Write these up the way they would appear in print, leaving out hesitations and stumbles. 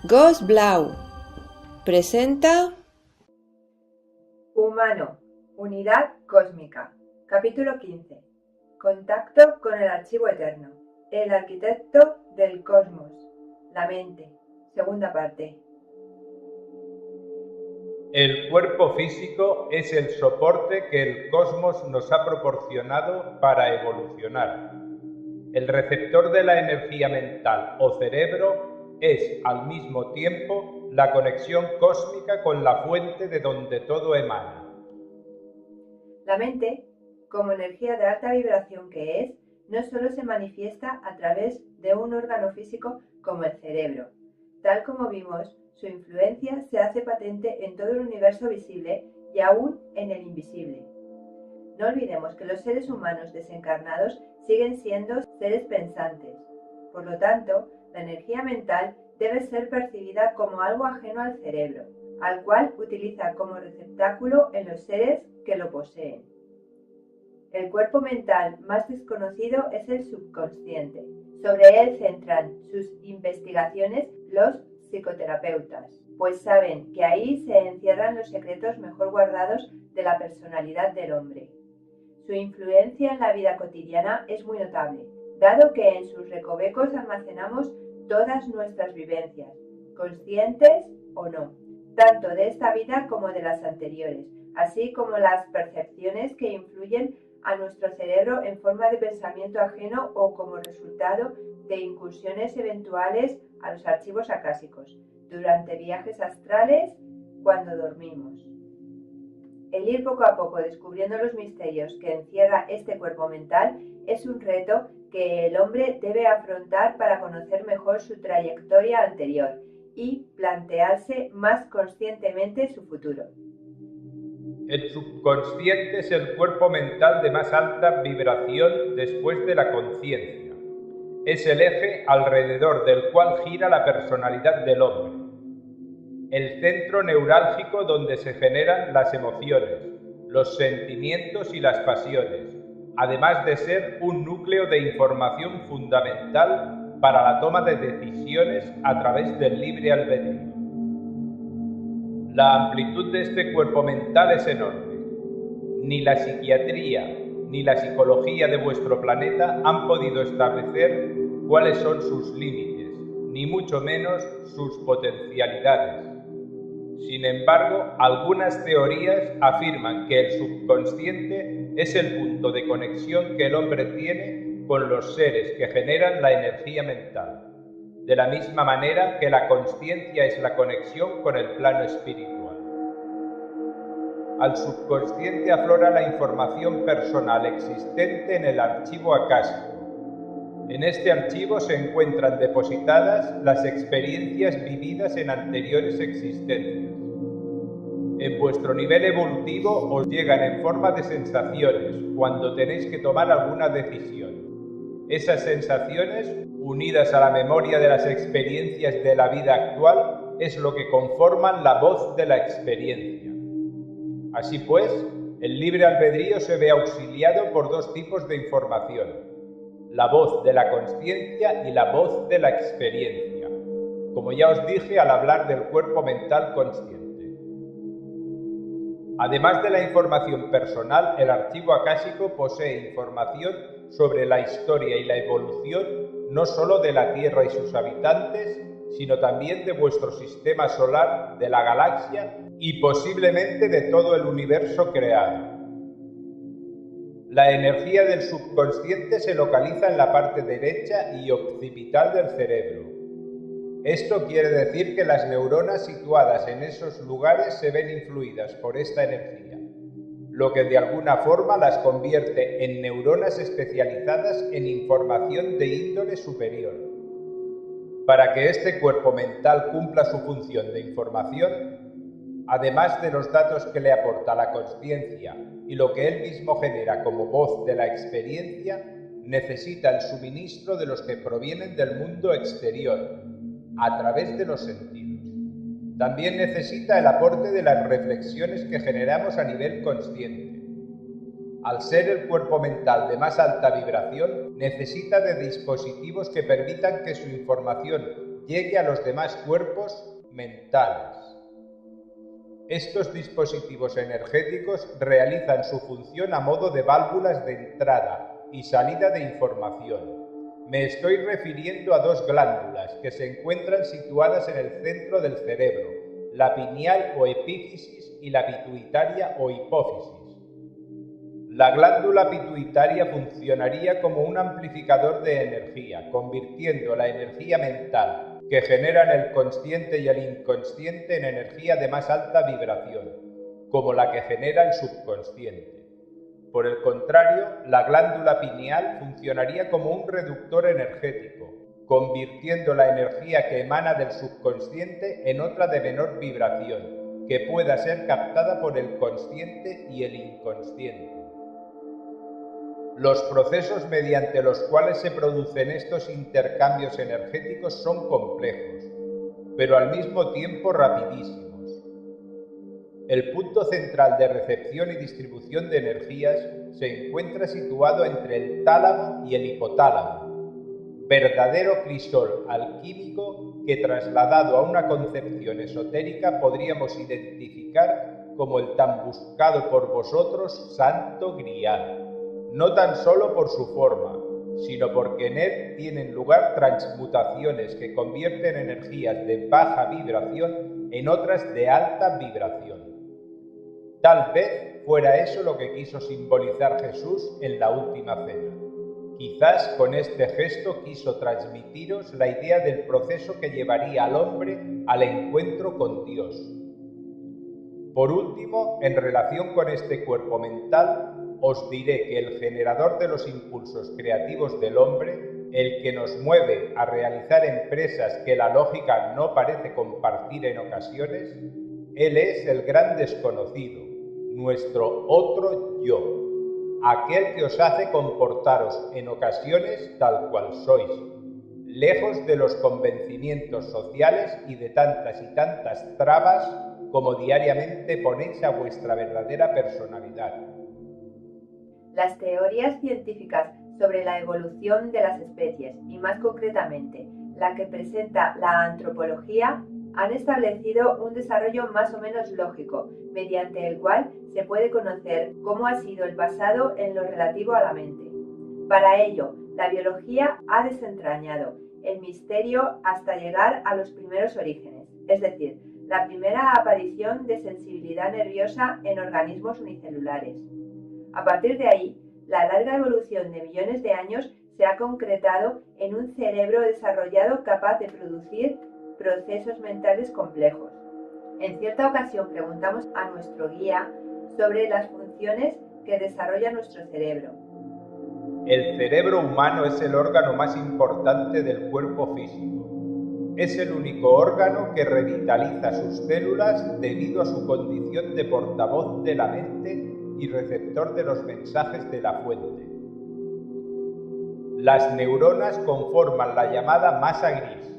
Ghost Blau presenta Humano, Unidad Cósmica, capítulo 15. Contacto con el Archivo Eterno, el arquitecto del cosmos, la mente, segunda parte. El cuerpo físico es el soporte que el cosmos nos ha proporcionado para evolucionar. El receptor de la energía mental o cerebro es, al mismo tiempo, la conexión cósmica con la fuente de donde todo emana. La mente, como energía de alta vibración que es, no solo se manifiesta a través de un órgano físico como el cerebro. Tal como vimos, su influencia se hace patente en todo el universo visible y aún en el invisible. No olvidemos que los seres humanos desencarnados siguen siendo seres pensantes. Por lo tanto, la energía mental debe ser percibida como algo ajeno al cerebro, al cual utiliza como receptáculo en los seres que lo poseen. El cuerpo mental más desconocido es el subconsciente. Sobre él centran sus investigaciones los psicoterapeutas, pues saben que ahí se encierran los secretos mejor guardados de la personalidad del hombre. Su influencia en la vida cotidiana es muy notable, dado que en sus recovecos almacenamos todas nuestras vivencias, conscientes o no, tanto de esta vida como de las anteriores, así como las percepciones que influyen a nuestro cerebro en forma de pensamiento ajeno o como resultado de incursiones eventuales a los archivos acásicos, durante viajes astrales, cuando dormimos. El ir poco a poco descubriendo los misterios que encierra este cuerpo mental es un reto que el hombre debe afrontar para conocer mejor su trayectoria anterior y plantearse más conscientemente su futuro. El subconsciente es el cuerpo mental de más alta vibración después de la conciencia. Es el eje alrededor del cual gira la personalidad del hombre. El centro neurálgico donde se generan las emociones, los sentimientos y las pasiones, además de ser un núcleo de información fundamental para la toma de decisiones a través del libre albedrío. La amplitud de este cuerpo mental es enorme. Ni la psiquiatría ni la psicología de vuestro planeta han podido establecer cuáles son sus límites, ni mucho menos sus potencialidades. Sin embargo, algunas teorías afirman que el subconsciente es el punto de conexión que el hombre tiene con los seres que generan la energía mental, de la misma manera que la consciencia es la conexión con el plano espiritual. Al subconsciente aflora la información personal existente en el archivo acásico. En este archivo se encuentran depositadas las experiencias vividas en anteriores existencias. En vuestro nivel evolutivo os llegan en forma de sensaciones cuando tenéis que tomar alguna decisión. Esas sensaciones, unidas a la memoria de las experiencias de la vida actual, es lo que conforman la voz de la experiencia. Así pues, el libre albedrío se ve auxiliado por dos tipos de información: la voz de la consciencia y la voz de la experiencia, como ya os dije al hablar del cuerpo mental consciente. Además de la información personal, el archivo acásico posee información sobre la historia y la evolución no solo de la Tierra y sus habitantes, sino también de vuestro sistema solar, de la galaxia y posiblemente de todo el universo creado. La energía del subconsciente se localiza en la parte derecha y occipital del cerebro. Esto quiere decir que las neuronas situadas en esos lugares se ven influidas por esta energía, lo que de alguna forma las convierte en neuronas especializadas en información de índole superior. Para que este cuerpo mental cumpla su función de información, además de los datos que le aporta la consciencia y lo que él mismo genera como voz de la experiencia, necesita el suministro de los que provienen del mundo exterior, a través de los sentidos. También necesita el aporte de las reflexiones que generamos a nivel consciente. Al ser el cuerpo mental de más alta vibración, necesita de dispositivos que permitan que su información llegue a los demás cuerpos mentales. Estos dispositivos energéticos realizan su función a modo de válvulas de entrada y salida de información. Me estoy refiriendo a dos glándulas que se encuentran situadas en el centro del cerebro, la pineal o epífisis y la pituitaria o hipófisis. La glándula pituitaria funcionaría como un amplificador de energía, convirtiendo la energía mental que generan el consciente y el inconsciente en energía de más alta vibración, como la que genera el subconsciente. Por el contrario, la glándula pineal funcionaría como un reductor energético, convirtiendo la energía que emana del subconsciente en otra de menor vibración, que pueda ser captada por el consciente y el inconsciente. Los procesos mediante los cuales se producen estos intercambios energéticos son complejos, pero al mismo tiempo rapidísimos. El punto central de recepción y distribución de energías se encuentra situado entre el tálamo y el hipotálamo, verdadero crisol alquímico que trasladado a una concepción esotérica podríamos identificar como el tan buscado por vosotros Santo Grial. No tan solo por su forma, sino porque en él tienen lugar transmutaciones que convierten energías de baja vibración en otras de alta vibración. Tal vez fuera eso lo que quiso simbolizar Jesús en la última cena. Quizás con este gesto quiso transmitiros la idea del proceso que llevaría al hombre al encuentro con Dios. Por último, en relación con este cuerpo mental, os diré que el generador de los impulsos creativos del hombre, el que nos mueve a realizar empresas que la lógica no parece compartir en ocasiones, él es el gran desconocido, nuestro otro yo, aquel que os hace comportaros en ocasiones tal cual sois, lejos de los convencimientos sociales y de tantas y tantas trabas como diariamente ponéis a vuestra verdadera personalidad. Las teorías científicas sobre la evolución de las especies, y más concretamente la que presenta la antropología, han establecido un desarrollo más o menos lógico, mediante el cual se puede conocer cómo ha sido el pasado en lo relativo a la mente. Para ello, la biología ha desentrañado el misterio hasta llegar a los primeros orígenes, es decir, la primera aparición de sensibilidad nerviosa en organismos unicelulares. A partir de ahí, la larga evolución de millones de años se ha concretado en un cerebro desarrollado capaz de producir procesos mentales complejos. En cierta ocasión preguntamos a nuestro guía sobre las funciones que desarrolla nuestro cerebro. El cerebro humano es el órgano más importante del cuerpo físico. Es el único órgano que revitaliza sus células debido a su condición de portavoz de la mente y receptor de los mensajes de la fuente. Las neuronas conforman la llamada masa gris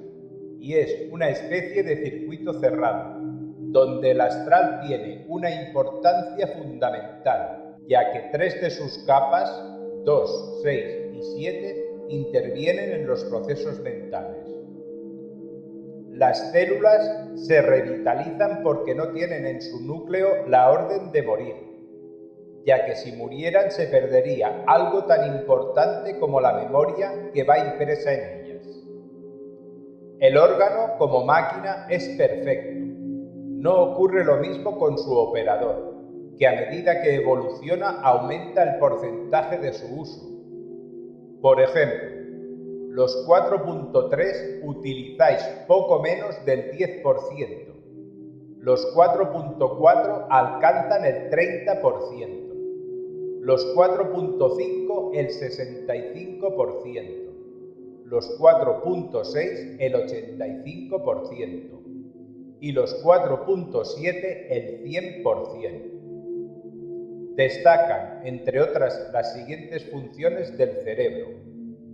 y es una especie de circuito cerrado, donde el astral tiene una importancia fundamental, ya que 3 de sus capas, 2, 6 y 7, intervienen en los procesos mentales. Las células se revitalizan porque no tienen en su núcleo la orden de morir, ya que si murieran se perdería algo tan importante como la memoria que va impresa en ellas. El órgano, como máquina, es perfecto. No ocurre lo mismo con su operador, que a medida que evoluciona aumenta el porcentaje de su uso. Por ejemplo, los 4.3 utilizáis poco menos del 10%. Los 4.4 alcanzan el 30%. Los 4.5 el 65%. Los 4.6 el 85%. Y los 4.7 el 100%. Destacan, entre otras, las siguientes funciones del cerebro: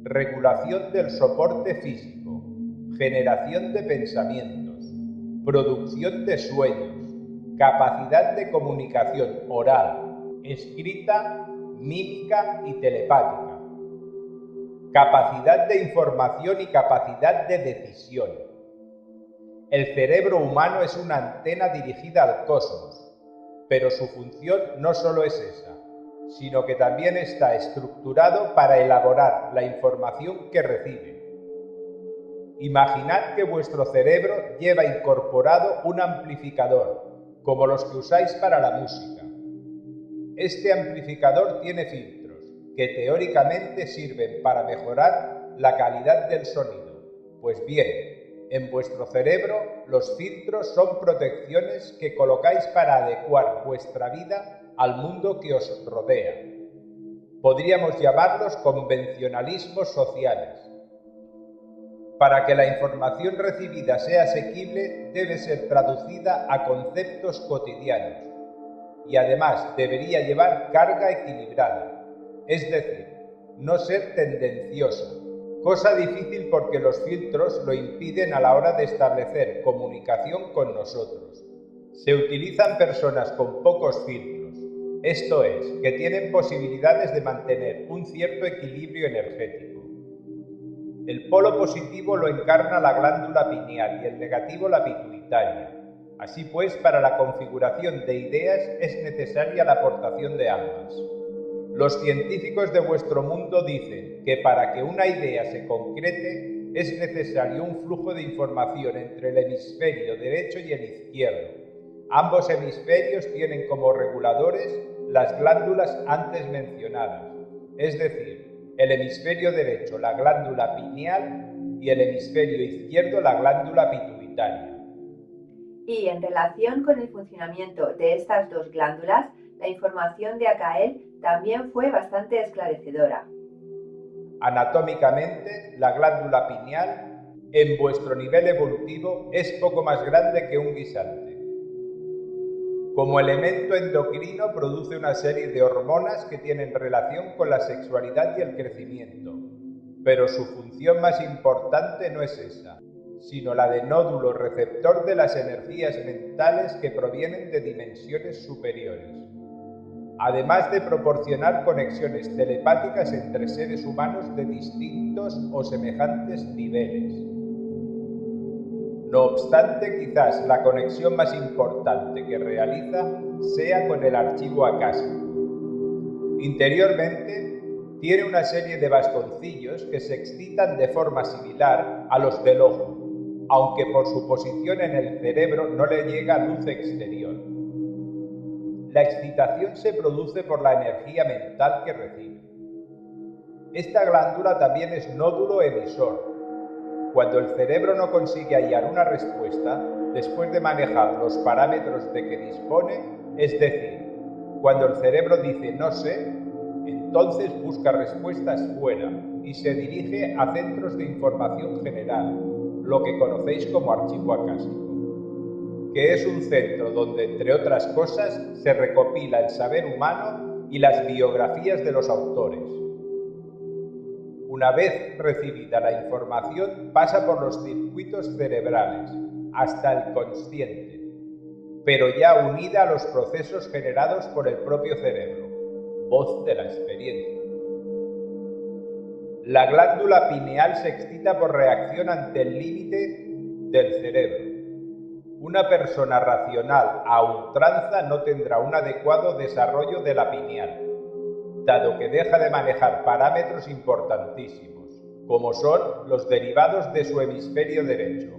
regulación del soporte físico, generación de pensamientos, producción de sueños, capacidad de comunicación oral, escrita, mímica y telepática, capacidad de información y capacidad de decisión, El cerebro humano es una antena dirigida al cosmos, pero su función no solo es esa, sino que también está estructurado para elaborar la información que recibe. Imaginad que vuestro cerebro lleva incorporado un amplificador, como los que usáis para la música. Este amplificador tiene filtros, que teóricamente sirven para mejorar la calidad del sonido. Pues bien, en vuestro cerebro los filtros son protecciones que colocáis para adecuar vuestra vida al mundo que os rodea. Podríamos llamarlos convencionalismos sociales. Para que la información recibida sea asequible, debe ser traducida a conceptos cotidianos y además debería llevar carga equilibrada, es decir, no ser tendenciosa, cosa difícil porque los filtros lo impiden a la hora de establecer comunicación con nosotros. Se utilizan personas con pocos filtros, esto es, que tienen posibilidades de mantener un cierto equilibrio energético. El polo positivo lo encarna la glándula pineal y el negativo la pituitaria. Así pues, para la configuración de ideas es necesaria la aportación de ambas. Los científicos de vuestro mundo dicen que para que una idea se concrete es necesario un flujo de información entre el hemisferio derecho y el izquierdo. Ambos hemisferios tienen como reguladores las glándulas antes mencionadas, es decir, el hemisferio derecho la glándula pineal y el hemisferio izquierdo la glándula pituitaria. Y en relación con el funcionamiento de estas dos glándulas, la información de Akael también fue bastante esclarecedora. Anatómicamente, la glándula pineal, en vuestro nivel evolutivo, es poco más grande que un guisante. Como elemento endocrino produce una serie de hormonas que tienen relación con la sexualidad y el crecimiento, pero su función más importante no es esa, sino la de nódulo receptor de las energías mentales que provienen de dimensiones superiores, además de proporcionar conexiones telepáticas entre seres humanos de distintos o semejantes niveles. No obstante, quizás la conexión más importante que realiza sea con el archivo acásico. Interiormente, tiene una serie de bastoncillos que se excitan de forma similar a los del ojo, aunque por su posición en el cerebro no le llega luz exterior. La excitación se produce por la energía mental que recibe. Esta glándula también es nódulo emisor. Cuando el cerebro no consigue hallar una respuesta, después de manejar los parámetros de que dispone, es decir, cuando el cerebro dice no sé, entonces busca respuestas fuera y se dirige a centros de información general, lo que conocéis como archivo acásico, que es un centro donde, entre otras cosas, se recopila el saber humano y las biografías de los autores. Una vez recibida la información, pasa por los circuitos cerebrales, hasta el consciente, pero ya unida a los procesos generados por el propio cerebro, voz de la experiencia. La glándula pineal se excita por reacción ante el límite del cerebro. Una persona racional a ultranza no tendrá un adecuado desarrollo de la pineal, dado que deja de manejar parámetros importantísimos, como son los derivados de su hemisferio derecho.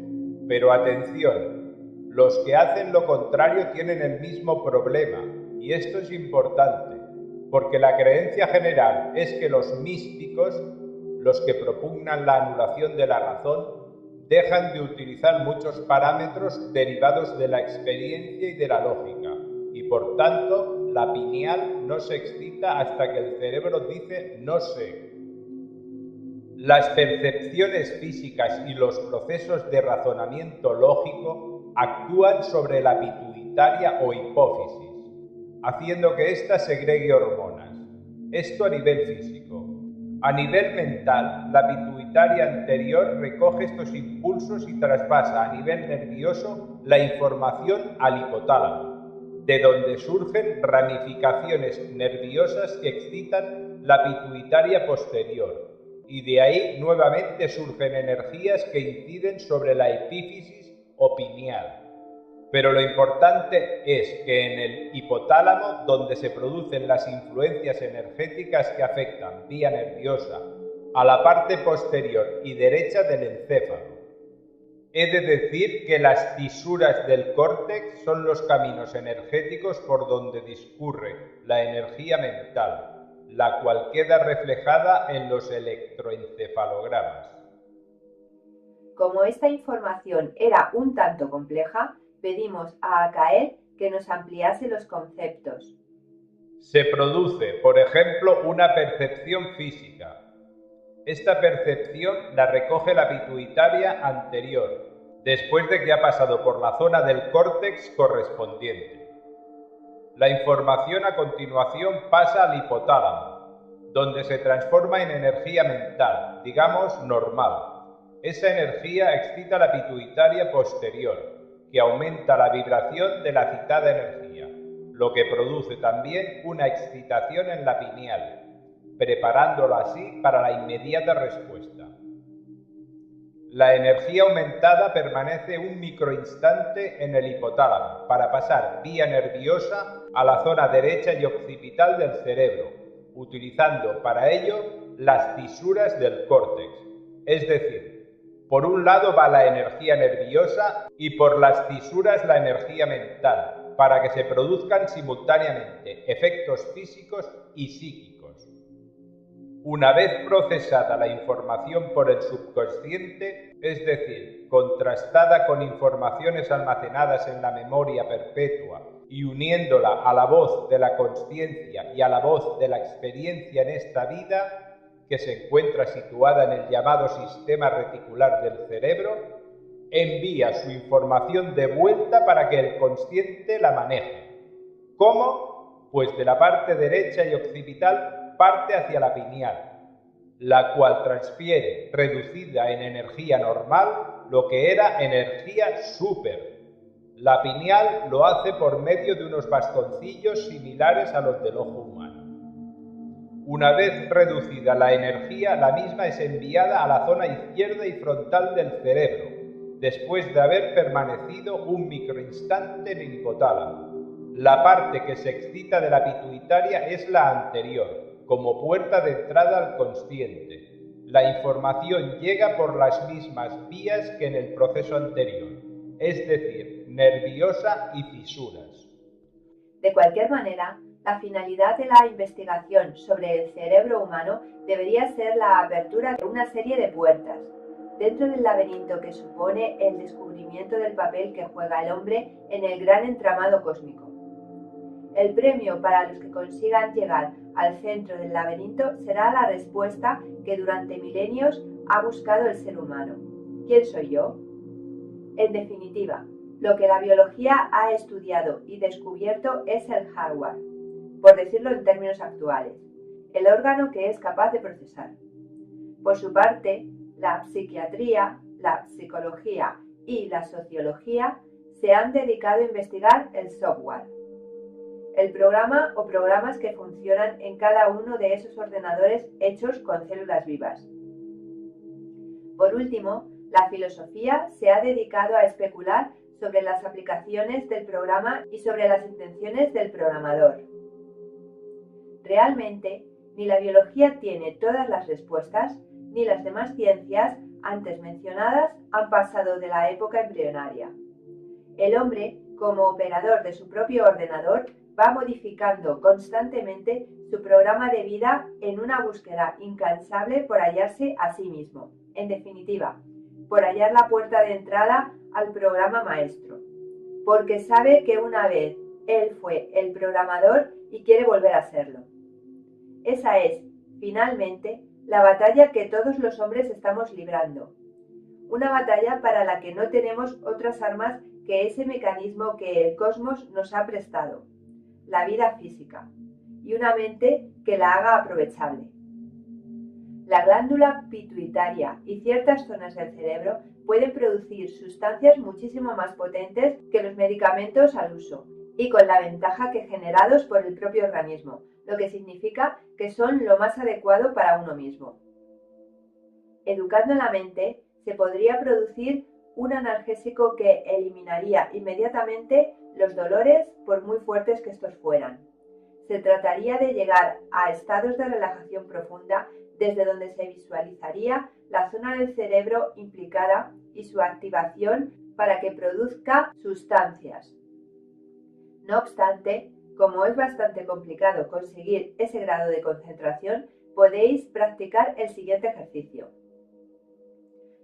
Pero atención, los que hacen lo contrario tienen el mismo problema, y esto es importante, porque la creencia general es que los místicos, los que propugnan la anulación de la razón, dejan de utilizar muchos parámetros derivados de la experiencia y de la lógica, y por tanto la pineal no se excita hasta que el cerebro dice no sé. Las percepciones físicas y los procesos de razonamiento lógico actúan sobre la pituitaria o hipófisis, haciendo que ésta segregue hormonas. Esto a nivel físico. A nivel mental, la pituitaria anterior recoge estos impulsos y traspasa a nivel nervioso la información al hipotálamo, de donde surgen ramificaciones nerviosas que excitan la pituitaria posterior, y de ahí nuevamente surgen energías que inciden sobre la epífisis o pineal. Pero lo importante es que en el hipotálamo, donde se producen las influencias energéticas que afectan vía nerviosa a la parte posterior y derecha del encéfalo. He de decir que las fisuras del córtex son los caminos energéticos por donde discurre la energía mental, la cual queda reflejada en los electroencefalogramas. Como esta información era un tanto compleja, pedimos a Akael que nos ampliase los conceptos. Se produce, por ejemplo, una percepción física. Esta percepción la recoge la pituitaria anterior, después de que ha pasado por la zona del córtex correspondiente. La información a continuación pasa al hipotálamo, donde se transforma en energía mental, digamos normal. Esa energía excita la pituitaria posterior, que aumenta la vibración de la citada energía, lo que produce también una excitación en la pineal, preparándola así para la inmediata respuesta. La energía aumentada permanece un microinstante en el hipotálamo para pasar vía nerviosa a la zona derecha y occipital del cerebro, utilizando para ello las fisuras del córtex. Es decir, por un lado va la energía nerviosa y por las fisuras la energía mental, para que se produzcan simultáneamente efectos físicos y psíquicos. Una vez procesada la información por el subconsciente, es decir, contrastada con informaciones almacenadas en la memoria perpetua y uniéndola a la voz de la consciencia y a la voz de la experiencia en esta vida, que se encuentra situada en el llamado sistema reticular del cerebro, envía su información de vuelta para que el consciente la maneje. ¿Cómo? Pues de la parte derecha y occipital parte hacia la pineal, la cual transfiere, reducida en energía normal, lo que era energía súper. La pineal lo hace por medio de unos bastoncillos similares a los del ojo humano. Una vez reducida la energía, la misma es enviada a la zona izquierda y frontal del cerebro, después de haber permanecido un microinstante en el hipotálamo. La parte que se excita de la pituitaria es la anterior, como puerta de entrada al consciente. La información llega por las mismas vías que en el proceso anterior, es decir, nerviosa y fisuras. De cualquier manera, la finalidad de la investigación sobre el cerebro humano debería ser la apertura de una serie de puertas, dentro del laberinto que supone el descubrimiento del papel que juega el hombre en el gran entramado cósmico. El premio para los que consigan llegar al centro del laberinto será la respuesta que durante milenios ha buscado el ser humano. ¿Quién soy yo? En definitiva, lo que la biología ha estudiado y descubierto es el hardware, por decirlo en términos actuales, el órgano que es capaz de procesar. Por su parte, la psiquiatría, la psicología y la sociología se han dedicado a investigar el software, el programa o programas que funcionan en cada uno de esos ordenadores hechos con células vivas. Por último, la filosofía se ha dedicado a especular sobre las aplicaciones del programa y sobre las intenciones del programador. Realmente, ni la biología tiene todas las respuestas, ni las demás ciencias antes mencionadas han pasado de la época embrionaria. El hombre, como operador de su propio ordenador, va modificando constantemente su programa de vida en una búsqueda incansable por hallarse a sí mismo. En definitiva, por hallar la puerta de entrada al programa maestro, porque sabe que una vez él fue el programador y quiere volver a serlo. Esa es, finalmente, la batalla que todos los hombres estamos librando. Una batalla para la que no tenemos otras armas que ese mecanismo que el cosmos nos ha prestado, la vida física, y una mente que la haga aprovechable. La glándula pituitaria y ciertas zonas del cerebro pueden producir sustancias muchísimo más potentes que los medicamentos al uso, y con la ventaja que generados por el propio organismo, lo que significa que son lo más adecuado para uno mismo. Educando la mente, se podría producir un analgésico que eliminaría inmediatamente los dolores por muy fuertes que estos fueran. Se trataría de llegar a estados de relajación profunda desde donde se visualizaría la zona del cerebro implicada y su activación para que produzca sustancias. No obstante, como es bastante complicado conseguir ese grado de concentración, podéis practicar el siguiente ejercicio.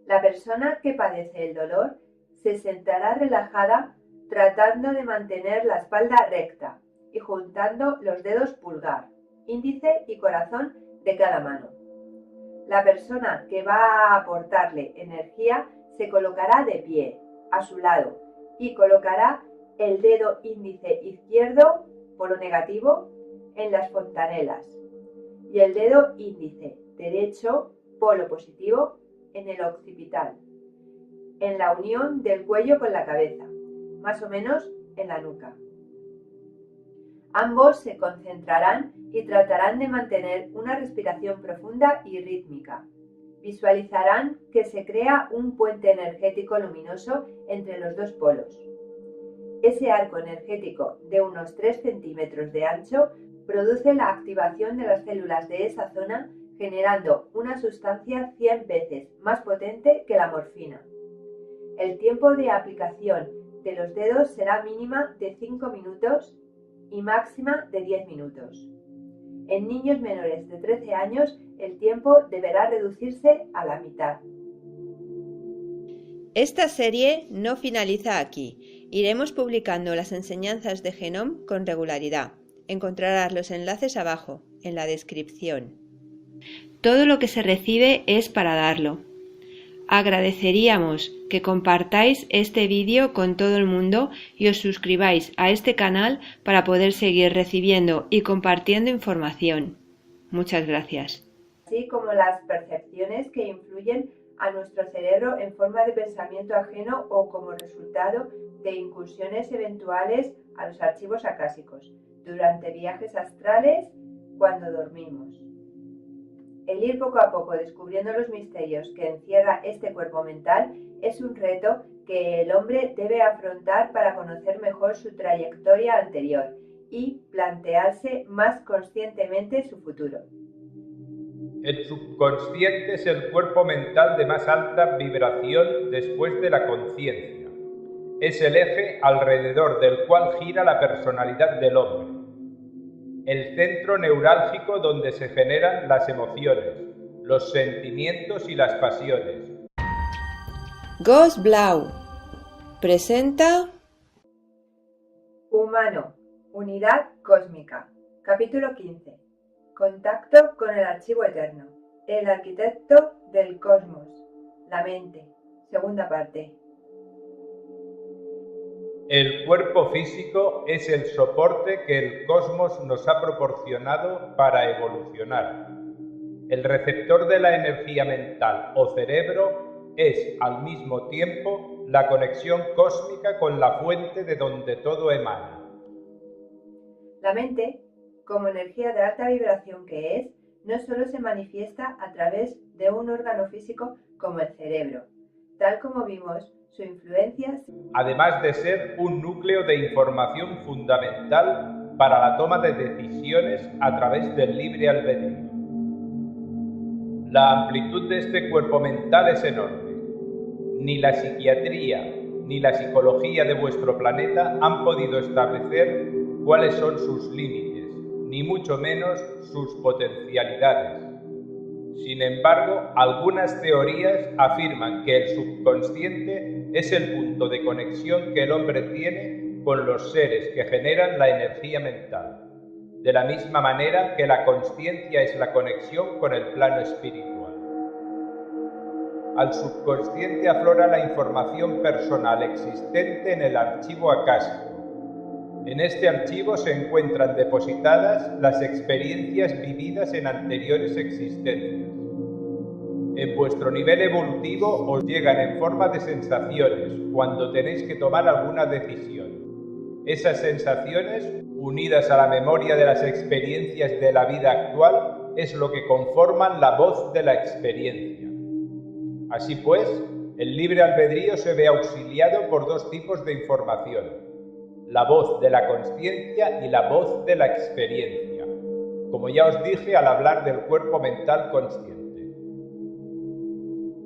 La persona que padece el dolor se sentará relajada tratando de mantener la espalda recta y juntando los dedos pulgar, índice y corazón de cada mano. La persona que va a aportarle energía se colocará de pie, a su lado, y colocará el dedo índice izquierdo, polo negativo, en las fontanelas, y el dedo índice derecho, polo positivo, en el occipital, en la unión del cuello con la cabeza, más o menos en la nuca. Ambos se concentrarán y tratarán de mantener una respiración profunda y rítmica. Visualizarán que se crea un puente energético luminoso entre los dos polos. Ese arco energético de unos 3 centímetros de ancho produce la activación de las células de esa zona, generando una sustancia 100 veces más potente que la morfina. El tiempo de aplicación de los dedos será mínima de 5 minutos y máxima de 10 minutos. En niños menores de 13 años, el tiempo deberá reducirse a la mitad. Esta serie no finaliza aquí. Iremos publicando las enseñanzas de Genome con regularidad. Encontrarás los enlaces abajo, en la descripción. Todo lo que se recibe es para darlo. Agradeceríamos que compartáis este vídeo con todo el mundo y os suscribáis a este canal para poder seguir recibiendo y compartiendo información. Muchas gracias. Así como las percepciones que influyen a nuestro cerebro en forma de pensamiento ajeno o como resultado de incursiones eventuales a los archivos acásicos, durante viajes astrales, cuando dormimos. El ir poco a poco descubriendo los misterios que encierra este cuerpo mental es un reto que el hombre debe afrontar para conocer mejor su trayectoria anterior y plantearse más conscientemente su futuro. El subconsciente es el cuerpo mental de más alta vibración después de la conciencia. Es el eje alrededor del cual gira la personalidad del hombre. El centro neurálgico donde se generan las emociones, los sentimientos y las pasiones. Ghost Blau presenta Humano, Unidad Cósmica, capítulo 15. Contacto con el archivo eterno. El arquitecto del cosmos. La mente. Segunda parte. El cuerpo físico es el soporte que el cosmos nos ha proporcionado para evolucionar. El receptor de la energía mental o cerebro es, al mismo tiempo, la conexión cósmica con la fuente de donde todo emana. La mente, como energía de alta vibración que es, no solo se manifiesta a través de un órgano físico como el cerebro. Tal como vimos, su influencia, además de ser un núcleo de información fundamental para la toma de decisiones a través del libre albedrío. La amplitud de este cuerpo mental es enorme. Ni la psiquiatría ni la psicología de vuestro planeta han podido establecer cuáles son sus límites, ni mucho menos sus potencialidades. Sin embargo, algunas teorías afirman que el subconsciente es el punto de conexión que el hombre tiene con los seres que generan la energía mental, de la misma manera que la consciencia es la conexión con el plano espiritual. Al subconsciente aflora la información personal existente en el archivo acásico. En este archivo se encuentran depositadas las experiencias vividas en anteriores existencias. En vuestro nivel evolutivo os llegan en forma de sensaciones cuando tenéis que tomar alguna decisión. Esas sensaciones, unidas a la memoria de las experiencias de la vida actual, es lo que conforman la voz de la experiencia. Así pues, El libre albedrío se ve auxiliado por dos tipos de información: la voz de la consciencia y la voz de la experiencia, como ya os dije al hablar del cuerpo mental consciente.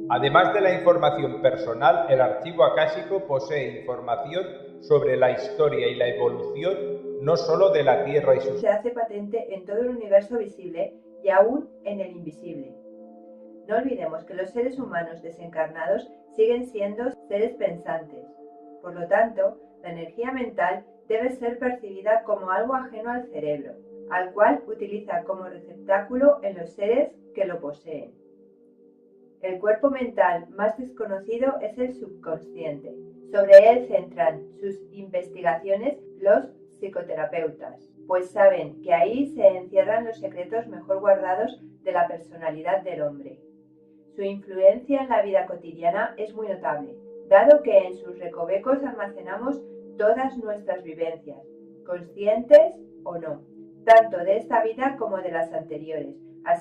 Además de la información personal, el archivo acásico posee información sobre la historia y la evolución no solo de la Tierra y sus... Se hace patente en todo el universo visible y aún en el invisible. No olvidemos que los seres humanos desencarnados siguen siendo seres pensantes. Por lo tanto, la energía mental debe ser percibida como algo ajeno al cerebro, al cual utiliza como receptáculo en los seres que lo poseen. El cuerpo mental más desconocido es el subconsciente. Sobre él centran sus investigaciones los psicoterapeutas, pues saben que ahí se encierran los secretos mejor guardados de la personalidad del hombre. Su influencia en la vida cotidiana es muy notable, dado que en sus recovecos almacenamos todas nuestras vivencias, conscientes o no, tanto de esta vida como de las anteriores,